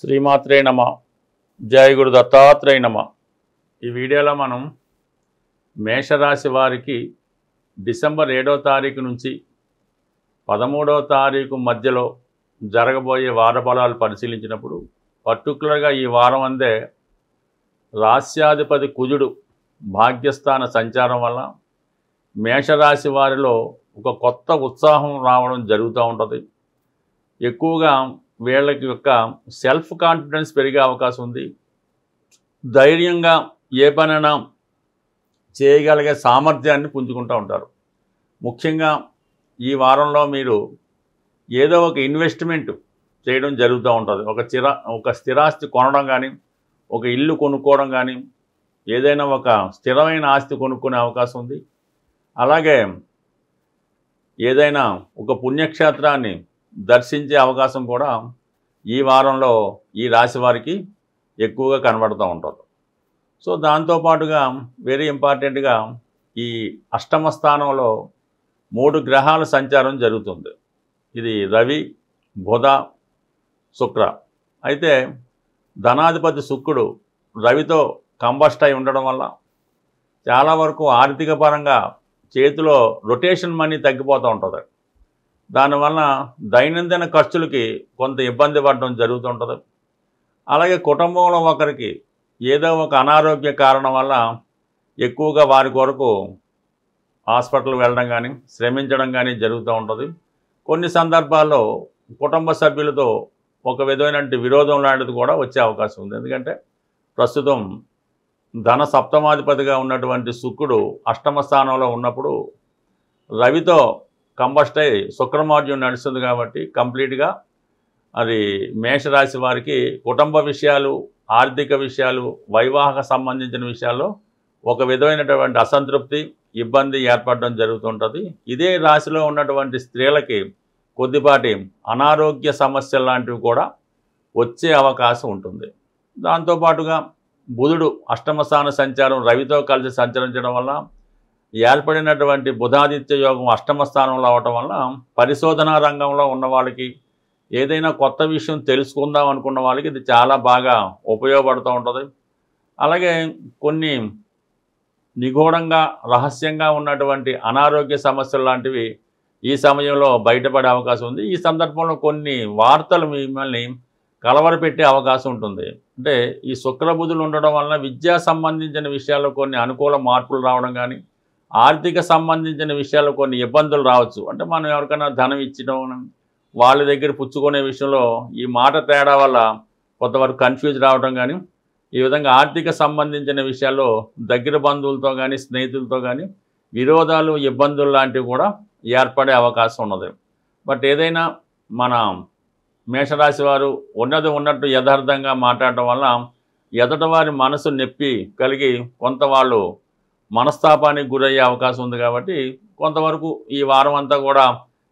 శ్రీమాత్రే నమ. జయ గురు దత్తాత్రేయ నమ. ఈ వీడియోలో మనం మేషరాశి వారికి డిసెంబర్ 7వ తారీఖు నుంచి 13వ తారీఖు మధ్యలో జరగబోయే వార ఫలాలు పరిశీలించినప్పుడు పర్టికులర్గా ఈ వారం అందే రాస్యాధిపతి కుజుడు భాగ్యస్థాన సంచారం వల్ల మేషరాశి వారిలో ఒక కొత్త ఉత్సాహం రావడం జరుగుతూ ఉంటుంది. ఎక్కువగా వీళ్ళకి యొక్క సెల్ఫ్ కాన్ఫిడెన్స్ పెరిగే అవకాశం ఉంది. ధైర్యంగా ఏ పనైనా చేయగలిగే సామర్థ్యాన్ని పుంజుకుంటూ ఉంటారు. ముఖ్యంగా ఈ వారంలో మీరు ఏదో ఒక ఇన్వెస్ట్మెంట్ చేయడం జరుగుతూ ఉంటుంది. ఒక స్థిరాస్తి కొనడం కానీ, ఒక ఇల్లు కొనుక్కోవడం కానీ, ఏదైనా ఒక స్థిరమైన ఆస్తి కొనుక్కునే అవకాశం ఉంది. అలాగే ఏదైనా ఒక పుణ్యక్షేత్రాన్ని దర్శించే అవకాశం కూడా ఈ వారంలో ఈ రాశి వారికి ఎక్కువగా కనబడుతూ ఉంటుంది. సో దాంతోపాటుగా వెరీ ఇంపార్టెంట్గా ఈ అష్టమ స్థానంలో 3 గ్రహాల సంచారం జరుగుతుంది. ఇది రవి, బుధ, శుక్ర. అయితే ధనాధిపతి శుక్రుడు రవితో కంబస్ట్ అయి ఉండడం వల్ల చాలా వరకు ఆర్థిక పరంగా చేతిలో రొటేషన్ మనీ తగ్గిపోతూ ఉంటుంది. దానివల్ల దైనందిన ఖర్చులకి కొంత ఇబ్బంది పడడం జరుగుతుంటుంది. అలాగే కుటుంబంలో ఒకరికి ఏదో ఒక అనారోగ్య కారణం వల్ల ఎక్కువగా వారి కొరకు హాస్పిటల్ వెళ్ళడం కానీ, శ్రమించడం కానీ జరుగుతూ ఉంటుంది. కొన్ని సందర్భాల్లో కుటుంబ సభ్యులతో ఒక విధమైన విరోధం లాంటిది కూడా వచ్చే అవకాశం ఉంది. ఎందుకంటే ప్రస్తుతం ధన సప్తమాధిపతిగా ఉన్నటువంటి శుక్రుడు అష్టమ స్థానంలో ఉన్నప్పుడు రవితో కంబస్ట్ అయి శుక్రమార్జున్ నడుస్తుంది కాబట్టి కంప్లీట్గా అది మేషరాశి వారికి కుటుంబ విషయాలు, ఆర్థిక విషయాలు, వైవాహిక సంబంధించిన విషయాల్లో ఒక విధమైనటువంటి అసంతృప్తి, ఇబ్బంది ఏర్పడడం జరుగుతుంటుంది. ఇదే రాశిలో ఉన్నటువంటి స్త్రీలకి కొద్దిపాటి అనారోగ్య సమస్యలు లాంటివి కూడా వచ్చే అవకాశం ఉంటుంది. దాంతోపాటుగా బుధుడు అష్టమ స్థాన సంచారం రవితో కలిసి సంచరించడం వల్ల ఏర్పడినటువంటి బుధాదిత్య యోగం అష్టమ స్థానంలో అవటం వల్ల పరిశోధనా రంగంలో ఉన్న వాళ్ళకి, ఏదైనా కొత్త విషయం తెలుసుకుందాం అనుకున్న వాళ్ళకి ఇది చాలా బాగా ఉపయోగపడుతూ ఉంటుంది. అలాగే కొన్ని నిగూఢంగా రహస్యంగా ఉన్నటువంటి అనారోగ్య సమస్యలు లాంటివి ఈ సమయంలో బయటపడే అవకాశం ఉంది. ఈ సందర్భంలో కొన్ని వార్తలు మిమ్మల్ని కలవరపెట్టే అవకాశం ఉంటుంది. అంటే ఈ శుక్రబుధులు ఉండడం వలన విద్యా సంబంధించిన విషయాల్లో కొన్ని అనుకూల మార్పులు రావడం కానీ, ఆర్థిక సంబంధించిన విషయాల్లో కొన్ని ఇబ్బందులు రావచ్చు. అంటే మనం ఎవరికైనా ధనం ఇచ్చడం, వాళ్ళ దగ్గర పుచ్చుకునే విషయంలో ఈ మాట తేడా వల్ల కొంతవరకు కన్ఫ్యూజ్ రావడం కానీ, ఈ విధంగా ఆర్థిక సంబంధించిన విషయాల్లో దగ్గర బంధువులతో కానీ, స్నేహితులతో కానీ విరోధాలు, ఇబ్బందులు లాంటివి కూడా ఏర్పడే అవకాశం ఉన్నది. బట్ ఏదైనా మన మేషరాశి వారు ఉన్నట్టు యథార్థంగా మాట్లాడటం వల్ల ఎదుట వారి మనసు నొప్పి కలిగి కొంత వాళ్ళు మనస్తాపానికి గురయ్యే అవకాశం ఉంది. కాబట్టి కొంతవరకు ఈ వారం అంతా కూడా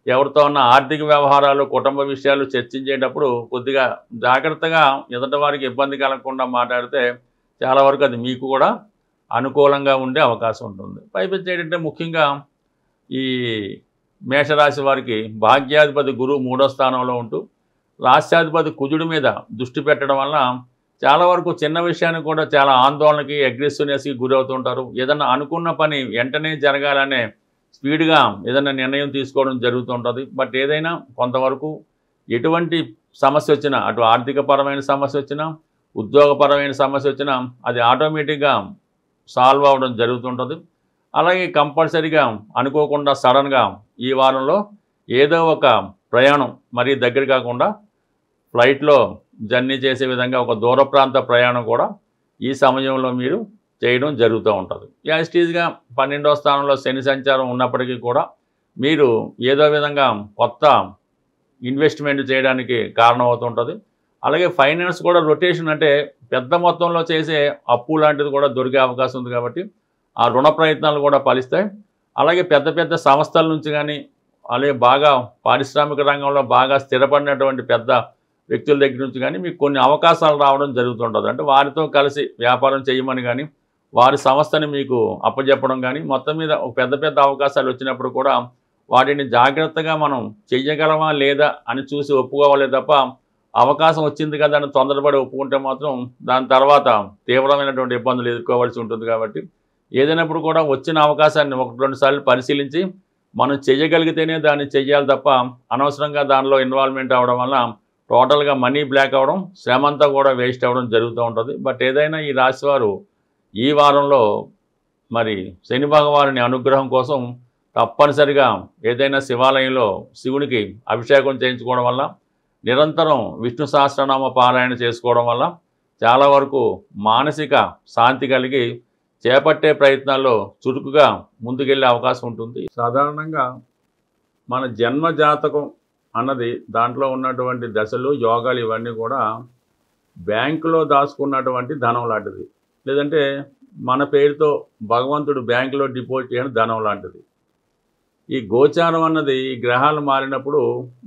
ఎవరితో ఉన్న ఆర్థిక వ్యవహారాలు, కుటుంబ విషయాలు చర్చించేటప్పుడు కొద్దిగా జాగ్రత్తగా ఎదుటి వారికి ఇబ్బంది కలగకుండా మాట్లాడితే చాలా వరకు అది మీకు కూడా అనుకూలంగా ఉండే అవకాశం ఉంటుంది. పైపెచ్చి ఏంటంటే ముఖ్యంగా ఈ మేషరాశి వారికి భాగ్యాధిపతి గురువు 3వ స్థానంలో ఉంటూ రాస్యాధిపతి కుజుడి మీద దృష్టి పెట్టడం వల్ల చాలా వరకు చిన్న విషయానికి కూడా చాలా ఆందోళనకి, అగ్రెసివ్నెస్కి గురవుతుంటారు. ఏదన్నా అనుకున్న పని వెంటనే జరగాలనే స్పీడ్గా ఏదైనా నిర్ణయం తీసుకోవడం జరుగుతుంటుంది. బట్ ఏదైనా కొంతవరకు ఎటువంటి సమస్య వచ్చినా, అటు ఆర్థికపరమైన సమస్య వచ్చినా, ఉద్యోగపరమైన సమస్య వచ్చినా అది ఆటోమేటిక్గా సాల్వ్ అవ్వడం జరుగుతుంటుంది. అలాగే కంపల్సరీగా అనుకోకుండా సడన్గా ఈ వారంలో ఏదో ఒక ప్రయాణం, మరీ దగ్గర కాకుండా ఫ్లైట్లో జర్నీ చేసే విధంగా ఒక దూర ప్రాంత ప్రయాణం కూడా ఈ సమయంలో మీరు చేయడం జరుగుతూ ఉంటుంది. యాజిటీజ్గా 12వ స్థానంలో శని సంచారం ఉన్నప్పటికీ కూడా మీరు ఏదో విధంగా కొత్త ఇన్వెస్ట్మెంట్ చేయడానికి కారణమవుతుంటుంది. అలాగే ఫైనాన్స్ కూడా రొటేషన్, అంటే పెద్ద మొత్తంలో చేసే అప్పు లాంటిది కూడా దొరికే అవకాశం ఉంది. కాబట్టి ఆ రుణ ప్రయత్నాలు కూడా ఫలిస్తాయి. అలాగే పెద్ద పెద్ద సంస్థల నుంచి కానీ, అలాగే బాగా పారిశ్రామిక రంగంలో బాగా స్థిరపడినటువంటి పెద్ద వ్యక్తుల దగ్గర నుంచి కానీ మీకు కొన్ని అవకాశాలు రావడం జరుగుతుంటుంది. అంటే వారితో కలిసి వ్యాపారం చేయమని కానీ, వారి సంస్థని మీకు అప్పచెప్పడం కానీ, మొత్తం మీద ఒక పెద్ద అవకాశాలు వచ్చినప్పుడు కూడా వాటిని జాగ్రత్తగా మనం చెయ్యగలమా లేదా అని చూసి ఒప్పుకోవాలి తప్ప అవకాశం వచ్చింది కదా అని తొందరపడి ఒప్పుకుంటే మాత్రం దాని తర్వాత తీవ్రమైనటువంటి ఇబ్బందులు ఎదుర్కోవాల్సి ఉంటుంది. కాబట్టి ఏదైనప్పుడు కూడా వచ్చిన అవకాశాన్ని 1-2 సార్లు పరిశీలించి మనం చేయగలిగితేనే దాన్ని చెయ్యాలి తప్ప అనవసరంగా దానిలో ఇన్వాల్వ్మెంట్ అవ్వడం వల్ల టోటల్గా మనీ బ్లాక్ అవ్వడం, శ్రమ అంతా కూడా వేస్ట్ అవ్వడం జరుగుతూ ఉంటుంది. బట్ ఏదైనా ఈ రాశివారు ఈ వారంలో మరి శని భగవానుని అనుగ్రహం కోసం తప్పనిసరిగా ఏదైనా శివాలయంలో శివునికి అభిషేకం చేయించుకోవడం వల్ల, నిరంతరం విష్ణు సహస్రనామ పారాయణ చేసుకోవడం వల్ల చాలా వరకు మానసిక శాంతి కలిగి చేపట్టే ప్రయత్నాల్లో చురుకుగా ముందుకెళ్ళే అవకాశం ఉంటుంది. సాధారణంగా మన జన్మ జాతకం అన్నది దాంట్లో ఉన్నటువంటి దశలు, యోగాలు ఇవన్నీ కూడా బ్యాంకులో దాచుకున్నటువంటి ధనం లాంటిది. లేదంటే మన పేరుతో భగవంతుడు బ్యాంకులో డిపాజిట్ చేయడం ధనం లాంటిది. ఈ గోచారం అన్నది ఈ గ్రహాలు మారినప్పుడు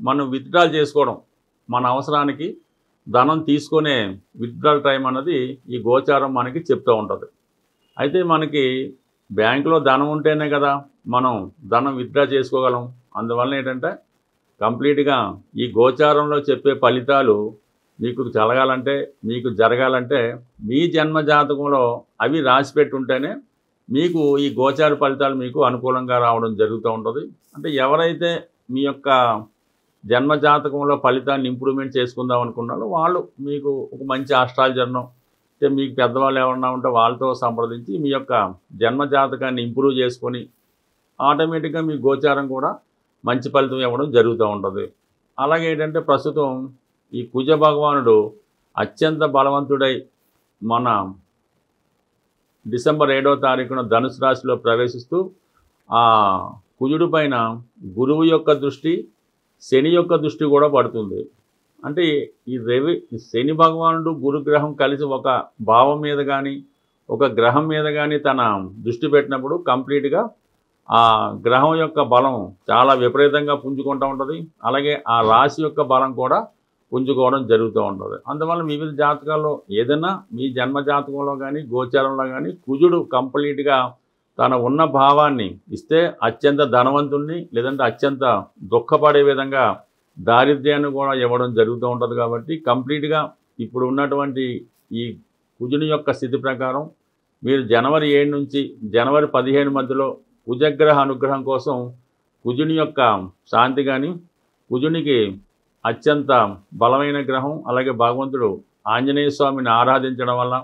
మనం విత్డ్రాల్ చేసుకోవడం, మన అవసరానికి ధనం తీసుకునే విత్డ్రాల్ టైం అన్నది ఈ గోచారం మనకి చెప్తూ ఉంటుంది. అయితే మనకి బ్యాంకులో ధనం ఉంటేనే కదా మనం ధనం విత్డ్రా చేసుకోగలం. అందువల్ల ఏంటంటే కంప్లీట్గా ఈ గోచారంలో చెప్పే ఫలితాలు మీకు కలగాలంటే, మీకు జరగాలంటే మీ జన్మ జాతకంలో అవి రాసిపెట్టి ఉంటేనే మీకు ఈ గోచార ఫలితాలు మీకు అనుకూలంగా రావడం జరుగుతూ ఉంటుంది. అంటే ఎవరైతే మీ యొక్క జన్మ జాతకంలో ఫలితాన్ని ఇంప్రూవ్మెంట్ చేసుకుందాం అనుకున్నారో వాళ్ళు మీకు ఒక మంచి ఆస్ట్రాలజర్ను, అంటే మీకు పెద్దవాళ్ళు ఎవరన్నా ఉంటే వాళ్ళతో సంప్రదించి మీ యొక్క జన్మ జాతకాన్ని ఇంప్రూవ్ చేసుకొని ఆటోమేటిక్గా మీ గోచారం కూడా మంచి ఫలితం ఇవ్వడం జరుగుతూ ఉంటుంది. అలాగే ఏంటంటే ప్రస్తుతం ఈ కుజ భగవానుడు అత్యంత బలవంతుడై మన డిసెంబర్ 7వ తారీఖున ధనుసు రాశిలో ప్రవేశిస్తూ ఆ కుజుడి పైన గురువు యొక్క దృష్టి, శని యొక్క దృష్టి కూడా పడుతుంది. అంటే ఈ శని భగవానుడు గురుగ్రహం కలిసి ఒక భావం మీద కానీ ఒక గ్రహం మీద కానీ తన దృష్టి పెట్టినప్పుడు కంప్లీట్గా ఆ గ్రహం యొక్క బలం చాలా విపరీతంగా పుంజుకుంటూ ఉంటుంది. అలాగే ఆ రాశి యొక్క బలం కూడా పుంజుకోవడం జరుగుతూ ఉంటుంది. అందువల్ల వివిధ జాతకాల్లో ఏదైనా మీ జన్మ జాతకంలో కానీ గోచారంలో కానీ కుజుడు కంప్లీట్గా తన ఉన్న భావాన్ని ఇస్తే అత్యంత ధనవంతుణ్ణి, లేదంటే అత్యంత దుఃఖపడే విధంగా దారిద్ర్యాన్ని కూడా ఇవ్వడం జరుగుతూ ఉంటుంది. కాబట్టి కంప్లీట్గా ఇప్పుడు ఉన్నటువంటి ఈ కుజుని యొక్క స్థితి ప్రకారం మీరు జనవరి 7 నుంచి జనవరి 15 మధ్యలో కుజగ్రహ అనుగ్రహం కోసం కుజుని యొక్క శాంతి కానీ, కుజునికి అత్యంత బలమైన గ్రహం, అలాగే భగవంతుడు ఆంజనేయ స్వామిని ఆరాధించడం వల్ల,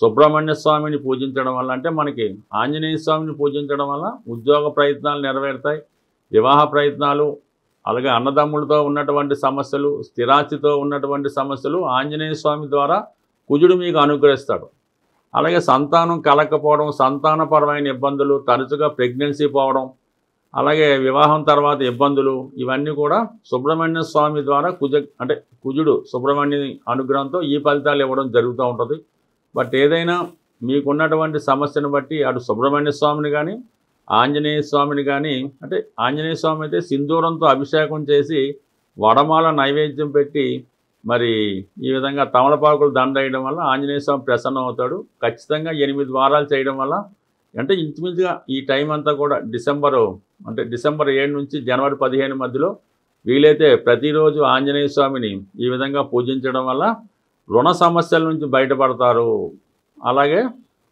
సుబ్రహ్మణ్య స్వామిని పూజించడం వల్ల, అంటే మనకి ఆంజనేయ స్వామిని పూజించడం వల్ల ఉద్యోగ ప్రయత్నాలు నెరవేరుతాయి, వివాహ ప్రయత్నాలు, అలాగే అన్నదమ్ములతో ఉన్నటువంటి సమస్యలు, స్థిరాస్తితో ఉన్నటువంటి సమస్యలు ఆంజనేయ స్వామి ద్వారా కుజుడు మీకు అనుగ్రహిస్తాడు. అలాగే సంతానం కలగకపోవడం, సంతానపరమైన ఇబ్బందులు, తరచుగా ప్రెగ్నెన్సీ పోవడం, అలాగే వివాహం తర్వాత ఇబ్బందులు, ఇవన్నీ కూడా సుబ్రహ్మణ్య స్వామి ద్వారా కుజుడు సుబ్రహ్మణ్య అనుగ్రహంతో ఈ ఫలితాలు ఇవ్వడం జరుగుతూ ఉంటుంది. బట్ ఏదైనా మీకున్నటువంటి సమస్యను బట్టి అటు సుబ్రహ్మణ్య స్వామిని కానీ ఆంజనేయ స్వామిని కానీ, అంటే ఆంజనేయ స్వామి అయితే సింధూరంతో అభిషేకం చేసి వడమాల నైవేద్యం పెట్టి మరి ఈ విధంగా తమలపాకులు దండ వేయడం వల్ల ఆంజనేయ స్వామి ప్రసన్నం అవుతాడు. ఖచ్చితంగా 8 వారాలు చేయడం వల్ల, అంటే ఇంచుమించుగా ఈ టైం అంతా కూడా డిసెంబర్ 7 నుంచి జనవరి 15 మధ్యలో వీలైతే ప్రతిరోజు ఆంజనేయ స్వామిని ఈ విధంగా పూజించడం వల్ల రుణ సమస్యల నుంచి బయటపడతారు. అలాగే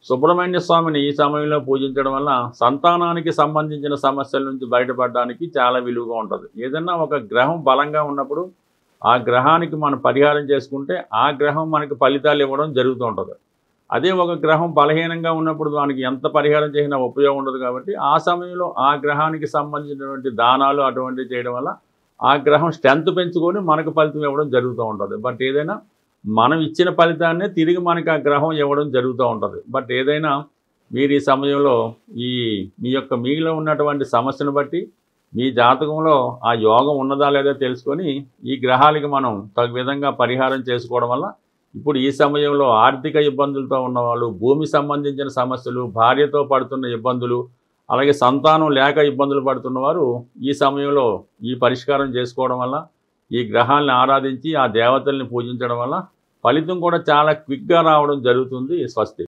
సుబ్రహ్మణ్య స్వామిని ఈ సమయంలో పూజించడం వల్ల సంతానానికి సంబంధించిన సమస్యల నుంచి బయటపడడానికి చాలా విలువగా ఉంటుంది. ఏదన్నా ఒక గ్రహం బలంగా ఉన్నప్పుడు ఆ గ్రహానికి మనం పరిహారం చేసుకుంటే ఆ గ్రహం మనకి ఫలితాలు ఇవ్వడం జరుగుతూ ఉంటుంది. అదే ఒక గ్రహం బలహీనంగా ఉన్నప్పుడు దానికి ఎంత పరిహారం చేసినా ఉపయోగం ఉండదు. కాబట్టి ఆ సమయంలో ఆ గ్రహానికి సంబంధించినటువంటి దానాలు అటువంటివి చేయడం వల్ల ఆ గ్రహం స్ట్రెంత్ పెంచుకొని మనకు ఫలితం ఇవ్వడం జరుగుతూ ఉంటుంది. బట్ ఏదైనా మనం ఇచ్చిన ఫలితాన్నే తిరిగి మనకి ఆ గ్రహం ఇవ్వడం జరుగుతూ ఉంటుంది. బట్ ఏదైనా మీరు ఈ సమయంలో మీలో ఉన్నటువంటి సమస్యను బట్టి మీ జాతకంలో ఆ యోగం ఉన్నదా లేదా తెలుసుకొని ఈ గ్రహాలకి మనం తగు విధంగా పరిహారం చేసుకోవడం వల్ల ఇప్పుడు ఈ సమయంలో ఆర్థిక ఇబ్బందులతో ఉన్నవాళ్ళు, భూమి సంబంధించిన సమస్యలు, భార్యతో పడుతున్న ఇబ్బందులు, అలాగే సంతానం లేక ఇబ్బందులు పడుతున్నవారు ఈ సమయంలో ఈ పరిష్కారం చేసుకోవడం వల్ల, ఈ గ్రహాలను ఆరాధించి ఆ దేవతల్ని పూజించడం వల్ల ఫలితం కూడా చాలా క్విక్గా రావడం జరుగుతుంది. స్వస్తి.